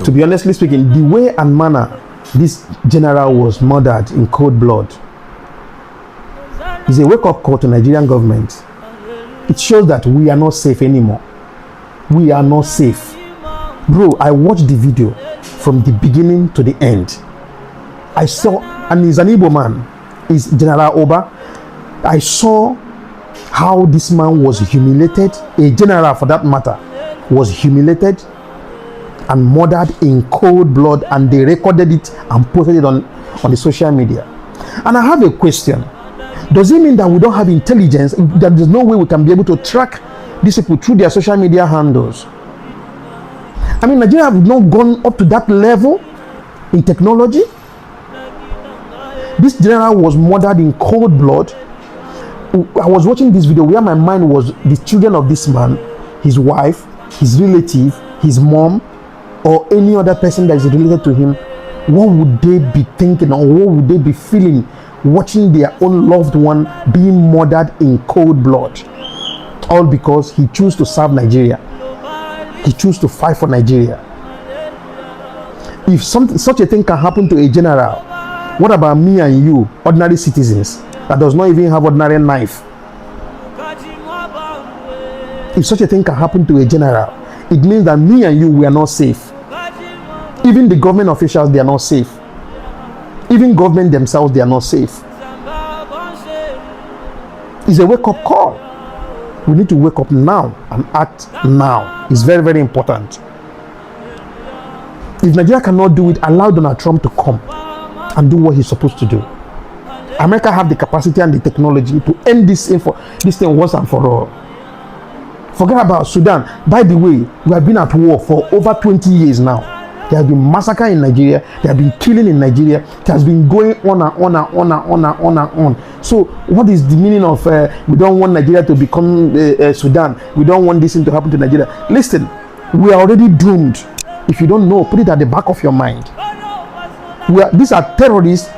To be honestly speaking, the way and manner this general was murdered in cold blood is a wake-up call to Nigerian government. It shows that we are not safe anymore. We are not safe. Bro, I watched the video from the beginning to the end. I saw, and he's an Igbo man, is General Oba. I saw how this man was humiliated, a general for that matter, was humiliated and murdered in cold blood, and they recorded it and posted it on the social media. And I have a question. Does it mean that we don't have intelligence, that there's no way we can be able to track these people through their social media handles? I mean, Nigeria have not gone up to that level in technology. This general was murdered in cold blood. I was watching this video where my mind was the children of this man, his wife, his relative, his mom, or any other person that is related to him. What would they be thinking, or what would they be feeling watching their own loved one being murdered in cold blood? All because he chose to serve Nigeria. He chose to fight for Nigeria. If such a thing can happen to a general, what about me and you, ordinary citizens that does not even have ordinary knife? If such a thing can happen to a general, it means that me and you, we are not safe. Even the government officials, they are not safe. Even government themselves, they are not safe. It's a wake-up call. We need to wake up now and act now. It's very, very important. If Nigeria cannot do it, allow Donald Trump to come and do what he's supposed to do. America have the capacity and the technology to end this thing once and for all. Forget about Sudan. By the way, we have been at war for over 20 years now. There has been massacre in Nigeria. There have been killing in Nigeria. It has been going on and on and on and on and on and on. So what is the meaning of we don't want Nigeria to become Sudan? We don't want this thing to happen to Nigeria. Listen, we are already doomed. If you don't know, put it at the back of your mind. These are terrorists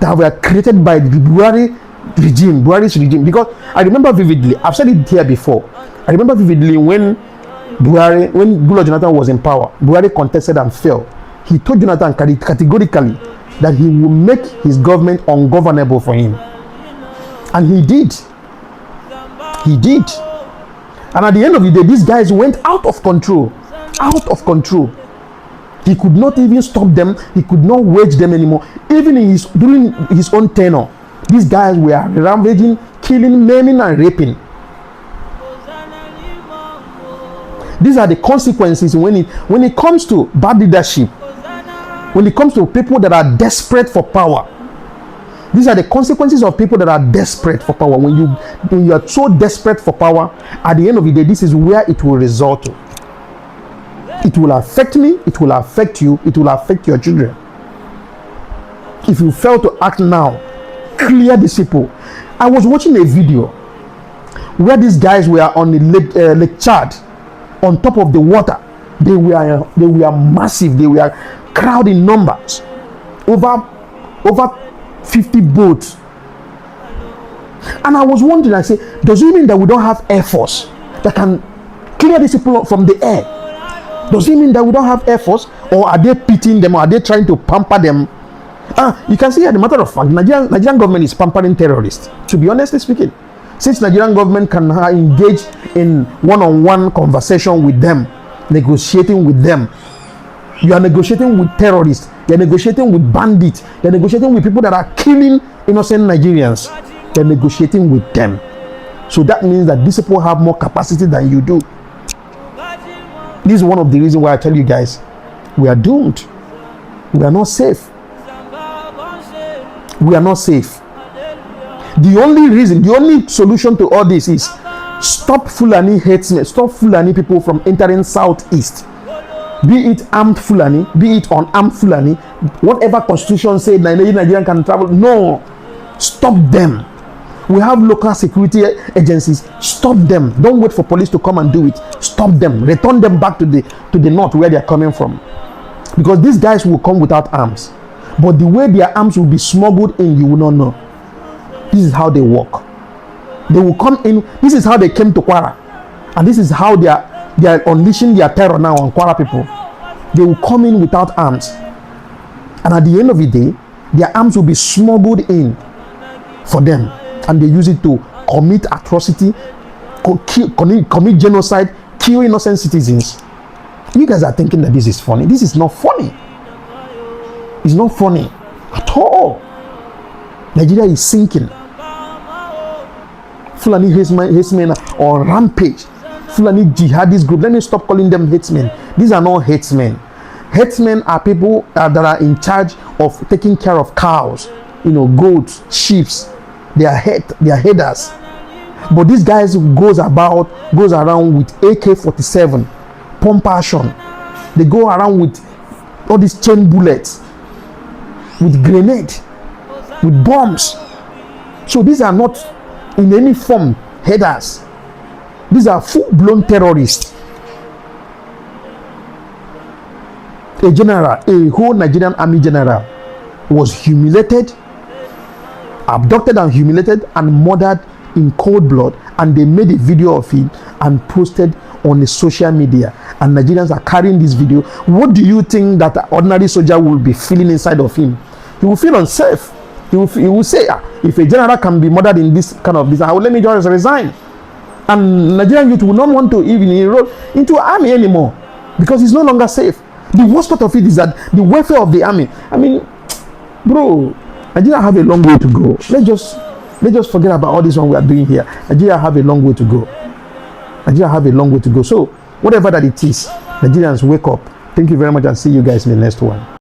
that were created by the Buhari's regime. Because I remember vividly, I've said it here before, I remember vividly when Goodluck Jonathan was in power, Buhari contested and failed. He told Jonathan categorically that he will make his government ungovernable for him. And he did. He did. And at the end of the day, these guys went out of control. Out of control. He could not even stop them. He could not wage them anymore. Even during his own tenure, these guys were rampaging, killing, maiming, and raping. These are the consequences when it comes to bad leadership, when it comes to people that are desperate for power. These are the consequences of people that are desperate for power. When you are so desperate for power, at the end of the day, this is where it will result to. It will affect me, it will affect you, it will affect your children. If you fail to act now, clear these people. I was watching a video where these guys were on the Lake Chad, on top of the water. They were massive. They were crowd in numbers, over 50 boats. And I was wondering, I say, does it mean that we don't have air force that can clear these people from the air? Does it mean that we don't have air force, or are they pitying them, or are they trying to pamper them? You can see, as a matter of fact, Nigerian government is pampering terrorists. To be honestly speaking, since Nigerian government can engage in one-on-one conversation with them, negotiating with them, you are negotiating with terrorists, you are negotiating with bandits, you are negotiating with people that are killing innocent Nigerians, you are negotiating with them. So that means that these people have more capacity than you do. This is one of the reasons why I tell you guys, we are doomed. We are not safe. We are not safe. The only solution to all this is stop Fulani herdsmen, stop Fulani people from entering Southeast. Be it armed Fulani, be it unarmed Fulani, whatever constitution said Nigerian can travel. No, stop them. We have local security agencies. Stop them. Don't wait for police to come and do it. Stop them. Return them back to the north where they are coming from. Because these guys will come without arms. But the way their arms will be smuggled in, you will not know. This is how they work. They will come in. This is how they came to Kwara. And this is how they are unleashing their terror now on Kwara people. They will come in without arms. And at the end of the day, their arms will be smuggled in for them. And they use it to commit atrocity, commit genocide, kill innocent citizens. You guys are thinking that this is funny. This is not funny. It's not funny at all. Nigeria is sinking. Fulani herdsmen are on rampage. Fulani jihadist group. Let me stop calling them herdsmen. These are not herdsmen. Herdsmen are people that are in charge of taking care of cows, goats, sheep. They are headers. But these guys goes around with AK-47, pump action. They go around with all these chain bullets, with grenade, with bombs. So these are not in any form headers. These are full-blown terrorists. A general, a whole Nigerian army general, was humiliated, abducted and humiliated and murdered in cold blood, and they made a video of him and posted on the social media, and Nigerians are carrying this video. What do you think that an ordinary soldier will be feeling inside of him? He will feel unsafe. He will say, if a general can be murdered in this kind of business, let me just resign. And Nigerian youth will not want to even enroll into army anymore because it's no longer safe. The worst part of it is that the welfare of the army. I mean, bro, Nigeria have a long way to go. Let's just forget about all this one we are doing here. Nigeria have a long way to go. Nigeria have a long way to go. So whatever that it is, Nigerians, wake up. Thank you very much, and see you guys in the next one.